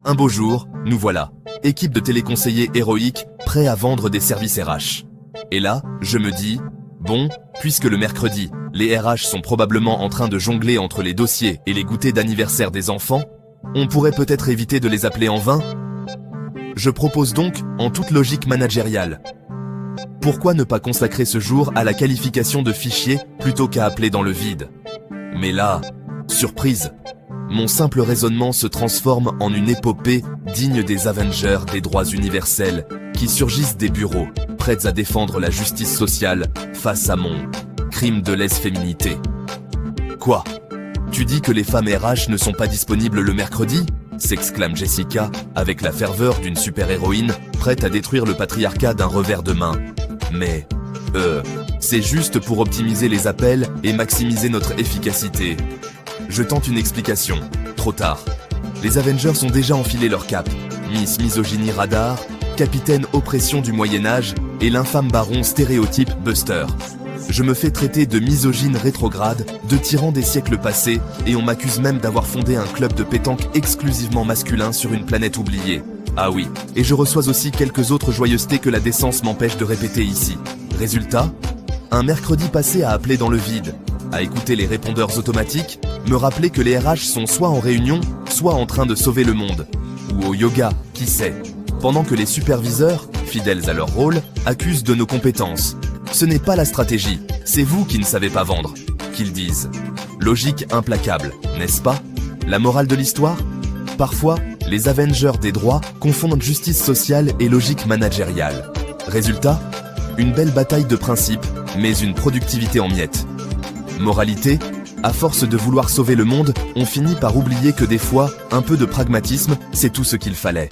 Un beau jour, nous voilà, équipe de téléconseillers héroïques, prêts à vendre des services RH. Et là, je me dis, bon, puisque le mercredi, les RH sont probablement en train de jongler entre les dossiers et les goûters d'anniversaire des enfants, on pourrait peut-être éviter de les appeler en vain. Je propose donc, en toute logique managériale, pourquoi ne pas consacrer ce jour à la qualification de fichiers plutôt qu'à appeler dans le vide? Mais là, surprise, mon simple raisonnement se transforme en une épopée digne des Avengers des droits universels qui surgissent des bureaux, prêts à défendre la justice sociale face à mon crime de lèse-féminité. Quoi? Tu dis que les femmes RH ne sont pas disponibles le mercredi? S'exclame Jessica avec la ferveur d'une super-héroïne prête à détruire le patriarcat d'un revers de main. Mais, c'est juste pour optimiser les appels et maximiser notre efficacité. Je tente une explication. Trop tard. Les Avengers ont déjà enfilé leur cape. Miss Misogynie Radar, Capitaine Oppression du Moyen-Âge et l'infâme baron stéréotype Buster. Je me fais traiter de misogyne rétrograde, de tyran des siècles passés, et on m'accuse même d'avoir fondé un club de pétanque exclusivement masculin sur une planète oubliée. Ah oui, et je reçois aussi quelques autres joyeusetés que la décence m'empêche de répéter ici. Résultat, un mercredi passé à appeler dans le vide, à écouter les répondeurs automatiques, me rappeler que les RH sont soit en réunion, soit en train de sauver le monde. Ou au yoga, qui sait. Pendant que les superviseurs, fidèles à leur rôle, accusent de nos compétences. Ce n'est pas la stratégie, c'est vous qui ne savez pas vendre, qu'ils disent. Logique implacable, n'est-ce pas? La morale de l'histoire? Parfois, les Avengers des droits confondent justice sociale et logique managériale. Résultat? Une belle bataille de principes, mais une productivité en miettes. Moralité? À force de vouloir sauver le monde, on finit par oublier que des fois, un peu de pragmatisme, c'est tout ce qu'il fallait.